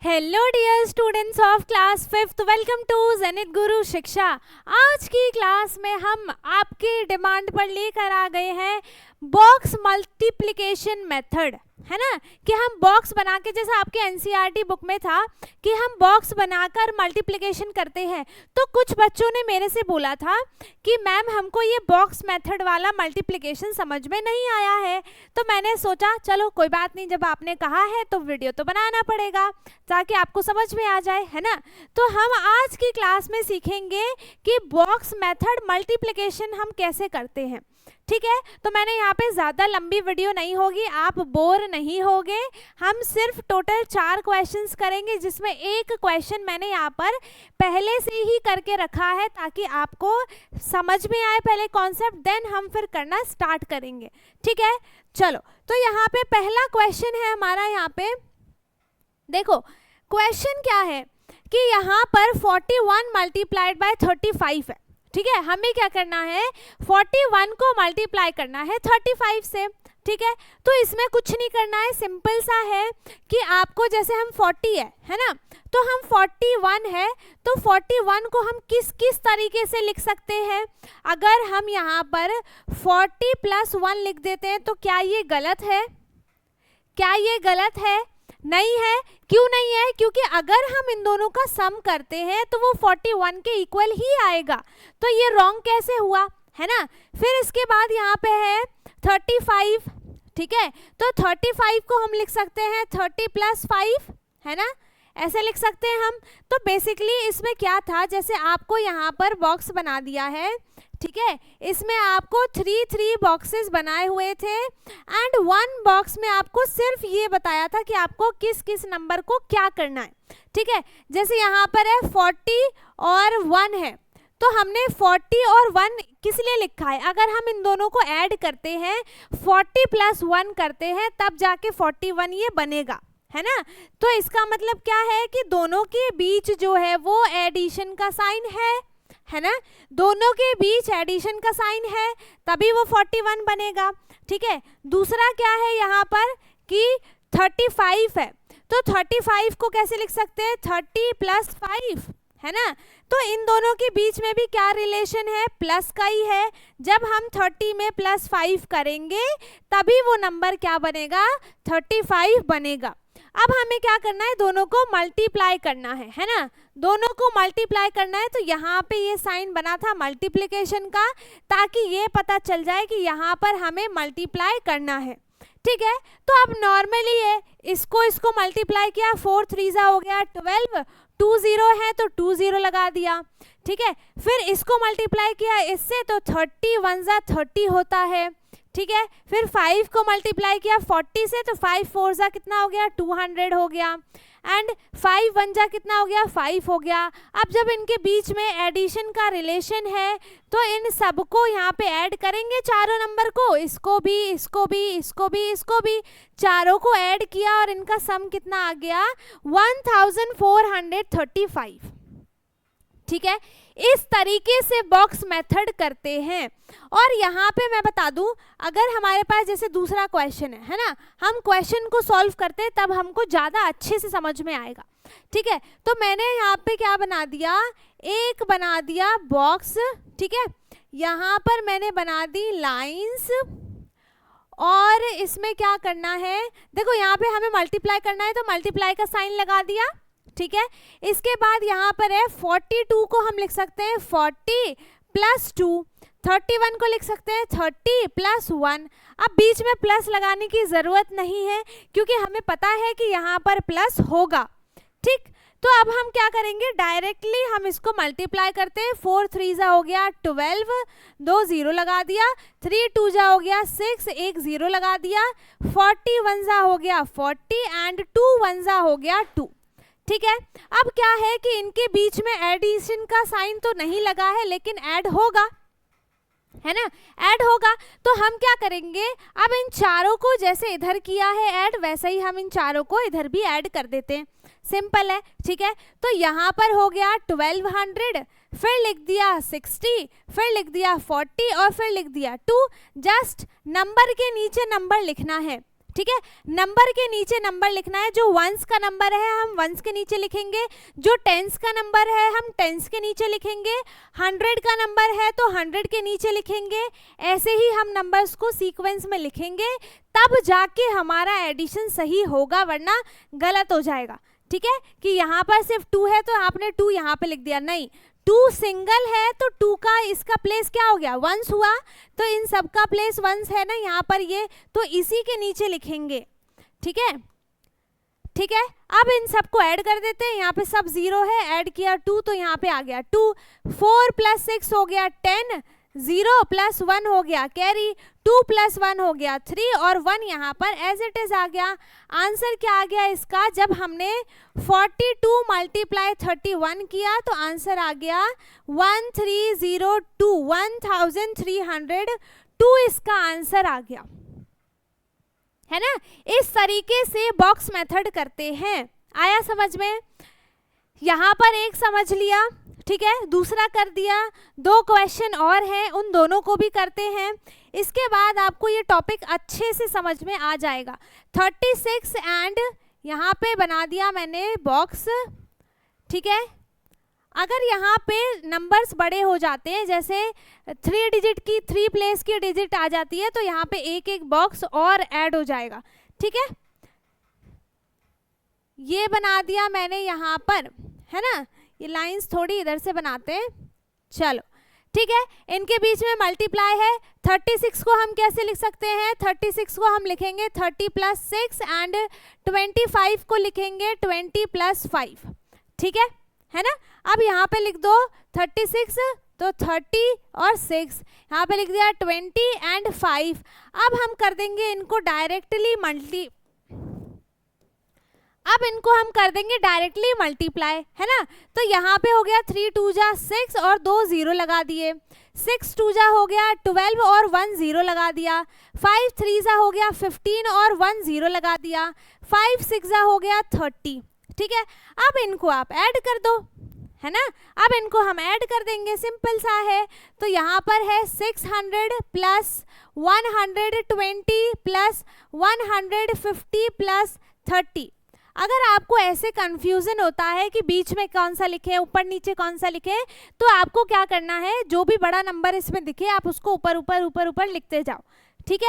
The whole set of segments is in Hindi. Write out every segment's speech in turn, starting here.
Hello dear students of class 5th, welcome to Zenith Guru Shiksha. आज की क्लास में हम आपकी डिमांड पर लेकर आ गए हैं बॉक्स मल्टीप्लिकेशन मेथड, है ना, कि हम बॉक्स बना के, जैसा आपके एनसीईआरटी बुक में था कि हम बॉक्स बनाकर मल्टीप्लिकेशन करते हैं। तो कुछ बच्चों ने मेरे से बोला था कि मैम हमको ये बॉक्स मेथड वाला मल्टीप्लिकेशन समझ में नहीं आया है। तो मैंने सोचा चलो कोई बात नहीं, जब आपने कहा है तो वीडियो तो बनाना पड़ेगा ताकि आपको समझ में आ जाए, है ना। तो हम आज की क्लास में सीखेंगे कि बॉक्स मेथड मल्टीप्लिकेशन हम कैसे करते हैं, ठीक है। तो मैंने यहाँ पे ज़्यादा लंबी वीडियो नहीं होगी, आप बोर नहीं होगे। हम सिर्फ टोटल 4 क्वेश्चंस करेंगे, जिसमें एक क्वेश्चन मैंने यहाँ पर पहले से ही करके रखा है ताकि आपको समझ में आए पहले कॉन्सेप्ट, देन हम फिर करना स्टार्ट करेंगे, ठीक है। चलो, तो यहाँ पे पहला क्वेश्चन है हमारा। यहाँ पे देखो क्वेश्चन क्या है कि यहाँ पर 41 मल्टीप्लाइड बाय 35 है, ठीक है। हमें क्या करना है, 41 को मल्टीप्लाई करना है 35 से, ठीक है। तो इसमें कुछ नहीं करना है, सिंपल सा है कि आपको, जैसे हम 40 है ना, तो हम 41 है तो 41 को हम किस किस तरीके से लिख सकते हैं। अगर हम यहाँ पर 40 + 1 लिख देते हैं तो क्या ये गलत है? क्या ये गलत है? नहीं है। क्यों नहीं है? क्योंकि अगर हम इन दोनों का सम करते हैं तो वो 41 के इक्वल ही आएगा। तो ये रॉन्ग कैसे हुआ, है ना। फिर इसके बाद यहाँ पे है 35, ठीक है। तो 35 को हम लिख सकते हैं 30 + 5, है ना, ऐसे लिख सकते हैं हम। तो बेसिकली इसमें क्या था, जैसे आपको यहाँ पर बॉक्स बना दिया है, ठीक है। इसमें आपको 3 बॉक्सेस बनाए हुए थे एंड 1 बॉक्स में आपको सिर्फ ये बताया था कि आपको किस किस नंबर को क्या करना है, ठीक है। जैसे यहाँ पर है 40 और 1 है, तो हमने 40 और 1 किस लिए लिखा है? अगर हम इन दोनों को ऐड करते हैं, 40 + 1 करते हैं, तब जाके 41 ये बनेगा, है ना। तो इसका मतलब क्या है कि दोनों के बीच जो है वो एडिशन का साइन है ना, दोनों के बीच एडिशन का साइन है, तभी वो 41 बनेगा, ठीक है। दूसरा क्या है यहाँ पर कि 35 है, तो 35 को कैसे लिख सकते हैं, 30 + 5, है ना। तो इन दोनों के बीच में भी क्या रिलेशन है, प्लस का ही है। जब हम 30 में +5 करेंगे तभी वो नंबर क्या बनेगा, 35 बनेगा। अब हमें क्या करना है, दोनों को मल्टीप्लाई करना है ना, दोनों को मल्टीप्लाई करना है। तो यहाँ पे ये साइन बना था मल्टीप्लिकेशन का, ताकि ये पता चल जाए कि यहाँ पर हमें मल्टीप्लाई करना है, ठीक है। तो अब नॉर्मली है, इसको मल्टीप्लाई किया, 4 3 हो गया 12, 2 0 है तो 2 0 लगा दिया, ठीक है। फिर इसको मल्टीप्लाई किया इससे, तो 30 1 30 होता है, ठीक है। फिर 5 को मल्टीप्लाई किया 40 से, तो 5 4 कितना हो गया, 200 हो गया, एंड 5 1 कितना हो गया, 5 हो गया। अब जब इनके बीच में एडिशन का रिलेशन है तो इन सबको यहाँ पे ऐड करेंगे, चारों नंबर को, इसको भी, इसको भी, इसको भी, इसको भी, चारों को ऐड किया और इनका सम कितना आ गया, 1435, ठीक है। इस तरीके से बॉक्स मेथड करते हैं। और यहाँ पे मैं बता दूं, अगर हमारे पास जैसे दूसरा क्वेश्चन है ना, हम क्वेश्चन को सॉल्व करते हैं तब हमको ज़्यादा अच्छे से समझ में आएगा, ठीक है। तो मैंने यहाँ पे क्या बना दिया, एक बना दिया बॉक्स, ठीक है। यहाँ पर मैंने बना दी लाइंस, और इसमें क्या करना है, देखो यहाँ पे हमें मल्टीप्लाई करना है तो मल्टीप्लाई का साइन लगा दिया, ठीक है। इसके बाद यहाँ पर है 42 को हम लिख सकते हैं 40 + 2, 31 को लिख सकते हैं 30 + 1। अब बीच में प्लस लगाने की ज़रूरत नहीं है क्योंकि हमें पता है कि यहाँ पर प्लस होगा, ठीक। तो अब हम क्या करेंगे, डायरेक्टली हम इसको मल्टीप्लाई करते हैं। 4 3 हो गया 12, 2 0 लगा दिया, 3 2 हो गया 6, 1 0 लगा दिया, 40 1 हो गया 40 एंड 2 1 हो गया 2, ठीक है। अब क्या है कि इनके बीच में एडिशन का साइन तो नहीं लगा है, लेकिन ऐड होगा, है ना, ऐड होगा। तो हम क्या करेंगे, अब इन चारों को जैसे इधर किया है ऐड, वैसे ही हम इन चारों को इधर भी ऐड कर देते हैं, सिंपल है, ठीक है। तो यहाँ पर हो गया 1200, फिर लिख दिया 60, फिर लिख दिया 40 और फिर लिख दिया 2। जस्ट नंबर के नीचे नंबर लिखना है, ठीक है। नंबर के नीचे नंबर लिखना है, जो वंस का नंबर है हम वंस के नीचे लिखेंगे, जो टेंस का नंबर है हम टेंस के नीचे लिखेंगे, 100 का नंबर है तो 100 के नीचे लिखेंगे। ऐसे ही हम नंबर्स को सीक्वेंस में लिखेंगे, तब जाके हमारा एडिशन सही होगा, वरना गलत हो जाएगा। ठीक है, कि यहाँ पर सिर्फ 2 है तो आपने 2 यहाँ पे लिख दिया, नहीं, 2 सिंगल है तो 2 का इसका प्लेस क्या हो गया, वंस हुआ, तो इन सब का प्लेस वंस है ना यहाँ पर ये, तो इसी के नीचे लिखेंगे। ठीक है, ठीक है। अब इन सबको ऐड कर देते हैं, यहाँ पे सब 0 है, ऐड किया 2 तो यहाँ पे आ गया 2, 4 + 6 हो गया 10, 0 + 1 हो गया कैरी, 2 + 1 हो गया 3 और 1 यहाँ पर एज इट इज आ गया। आंसर क्या आ गया इसका, जब हमने 42 × 31 किया तो आंसर आ गया 1302, 1302 इसका आंसर आ गया, है ना। इस तरीके से बॉक्स मेथड करते हैं। आया समझ में? यहाँ पर एक समझ लिया, ठीक है, दूसरा कर दिया, 2 क्वेश्चन और हैं, उन दोनों को भी करते हैं। इसके बाद आपको ये टॉपिक अच्छे से समझ में आ जाएगा। 36 एंड यहाँ पे बना दिया मैंने बॉक्स, ठीक है। अगर यहाँ पे नंबर्स बड़े हो जाते हैं, जैसे 3 डिजिट की 3 प्लेस की डिजिट आ जाती है, तो यहाँ पे एक एक बॉक्स और ऐड हो जाएगा। ठीक है, ये बना दिया मैंने यहाँ पर, है ना। ये लाइंस थोड़ी इधर से बनाते हैं, चलो ठीक है। इनके बीच में मल्टीप्लाई है, 36 को हम कैसे लिख सकते हैं, 36 को हम लिखेंगे 30 + 6 एंड 25 को लिखेंगे 20 + 5, ठीक है ना। अब यहाँ पे लिख दो 36 तो 30 और 6, यहाँ पे लिख दिया 20 एंड 5। अब हम कर देंगे इनको डायरेक्टली मल्टीप्लाई, है ना। तो यहाँ पे हो गया 3 × 2 = 6 और 2 0 लगा दिए, 6 × 2 = हो गया 12 और 1 0 लगा दिया, 5 × 3 = हो गया 15 और 1 0 लगा दिया, 5 × 6 = हो गया 30। ठीक है, अब इनको आप ऐड कर दो, है ना। अब इनको हम ऐड कर देंगे, सिंपल सा है। तो यहाँ पर है 600 + 120 + 150 + 30। अगर आपको ऐसे कंफ्यूजन होता है कि बीच में कौन सा लिखे, ऊपर नीचे कौन सा लिखे, तो आपको क्या करना है, जो भी बड़ा नंबर इसमें दिखे आप उसको ऊपर ऊपर ऊपर ऊपर लिखते जाओ, ठीक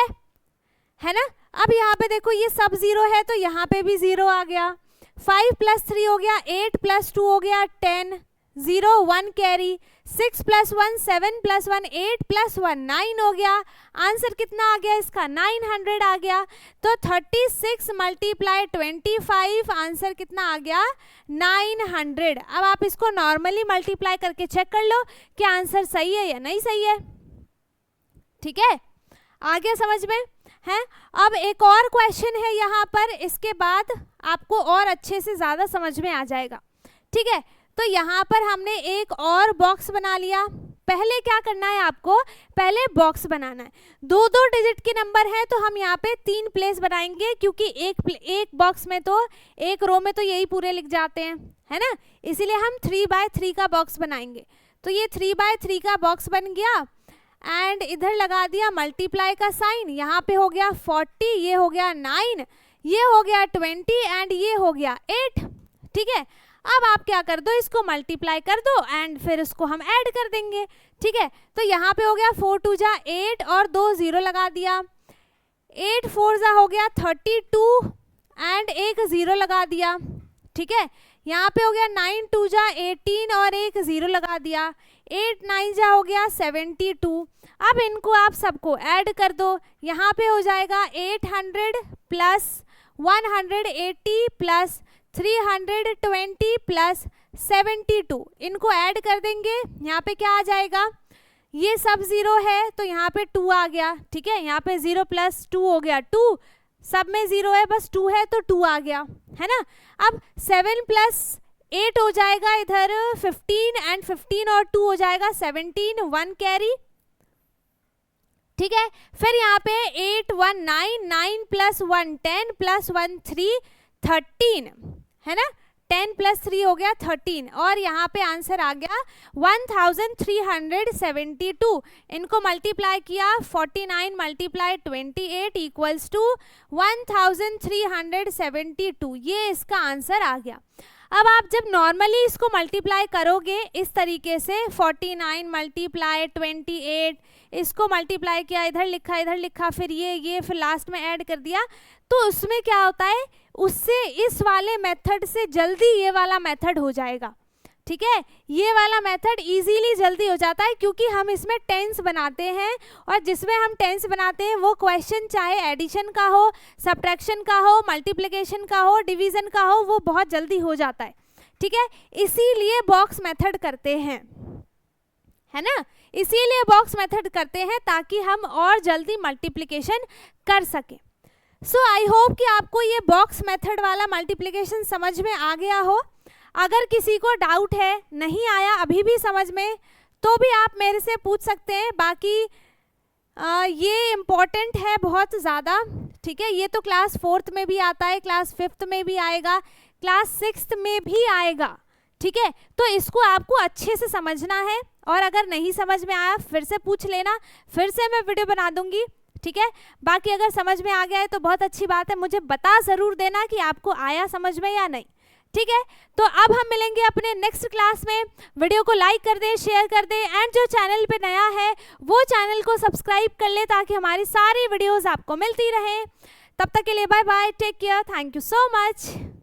है ना। अब यहाँ पे देखो ये सब 0 है तो यहाँ पे भी 0 आ गया, 5 + 3 हो गया 8 + 2 हो गया 10, 0 1 कैरी, 6 + 1 7 + 1 8 + 1 9 हो गया। आंसर कितना आ गया इसका, 900 आ गया। तो 36 × 25 आंसर कितना आ गया, 900। अब आप इसको नॉर्मली मल्टीप्लाई करके चेक कर लो कि आंसर सही है या नहीं सही है। ठीक है, आ गया समझ में है। अब एक और क्वेश्चन है यहाँ पर, इसके बाद आपको और अच्छे से ज़्यादा समझ में आ जाएगा। ठीक है, तो यहाँ पर हमने एक और बॉक्स बना लिया। पहले क्या करना है आपको, पहले बॉक्स बनाना है। 2-2 डिजिट के नंबर हैं तो हम यहाँ पे 3 प्लेस बनाएंगे, क्योंकि एक बॉक्स में तो एक रो में तो यही पूरे लिख जाते हैं, है ना। इसीलिए हम 3×3 का बॉक्स बनाएंगे। तो ये 3×3 का बॉक्स बन गया एंड इधर लगा दिया मल्टीप्लाई का साइन। यहाँ पे हो गया 40, ये हो गया 9, ये हो गया 20 एंड ये हो गया 8। ठीक है, अब आप क्या कर दो, इसको मल्टीप्लाई कर दो एंड फिर इसको हम ऐड कर देंगे। ठीक है, तो यहाँ पे हो गया 4 × 2 = 8 और 2 0 लगा दिया, 8 × 4 = हो गया 32 एंड एक 0 लगा दिया। ठीक है, यहाँ पे हो गया 9 × 2 = 18 और एक 0 लगा दिया, 8 × 9 = हो गया 72। अब इनको आप सबको ऐड कर दो, यहाँ पे हो जाएगा 800 + 180 + 320 + 72। इनको ऐड कर देंगे, यहाँ पे क्या आ जाएगा, ये सब 0 है तो यहाँ पे 2 आ गया। ठीक है, यहाँ पे 0 + 2 हो गया 2, सब में 0 है बस 2 है तो 2 आ गया, है ना। अब 7 + 8 हो जाएगा इधर 15 एंड 15 और 2 हो जाएगा 17, 1 कैरी। ठीक है, फिर यहाँ पे 8 1 9, 9 + 1 10 + 1 3 13, है ना, 10 + 3 हो गया 13 और यहाँ पे आंसर आ गया 1372। इनको मल्टीप्लाई किया 49 × 28 इक्वल्स टू 1372। ये इसका आंसर आ गया। अब आप जब नॉर्मली इसको मल्टीप्लाई करोगे इस तरीके से 49 × 28, इसको मल्टीप्लाई किया, इधर लिखा, फिर ये फिर लास्ट में ऐड कर दिया, तो उसमें क्या होता है, उससे इस वाले मेथड से जल्दी ये वाला मेथड हो जाएगा। ठीक है, ये वाला मेथड इजीली जल्दी हो जाता है क्योंकि हम इसमें टेंस बनाते हैं और जिसमें हम टेंस बनाते हैं वो क्वेश्चन चाहे एडिशन का हो, सब्ट्रैक्शन का हो, मल्टीप्लिकेशन का हो, डिवीजन का हो, वो बहुत जल्दी हो जाता है। ठीक है, इसीलिए बॉक्स मेथड करते हैं, है ना, इसीलिए बॉक्स मेथड करते हैं ताकि हम और जल्दी मल्टीप्लिकेशन कर सकें। सो आई होप कि आपको ये बॉक्स मेथड वाला मल्टीप्लिकेशन समझ में आ गया हो। अगर किसी को डाउट है, नहीं आया अभी भी समझ में, तो भी आप मेरे से पूछ सकते हैं। बाकी ये इम्पॉर्टेंट है बहुत ज़्यादा। ठीक है, ये तो क्लास 4th में भी आता है, क्लास 5th में भी आएगा, क्लास 6th में भी आएगा। ठीक है, तो इसको आपको अच्छे से समझना है और अगर नहीं समझ में आया फिर से पूछ लेना, फिर से मैं वीडियो बना दूंगी। ठीक है, बाकी अगर समझ में आ गया है तो बहुत अच्छी बात है, मुझे बता ज़रूर देना कि आपको आया समझ में या नहीं। ठीक है, तो अब हम मिलेंगे अपने नेक्स्ट क्लास में। वीडियो को लाइक कर दें, शेयर कर दें एंड जो चैनल पे नया है वो चैनल को सब्सक्राइब कर ले ताकि हमारी सारी वीडियोस आपको मिलती रहें। तब तक के लिए bye bye, take care, thank you so much.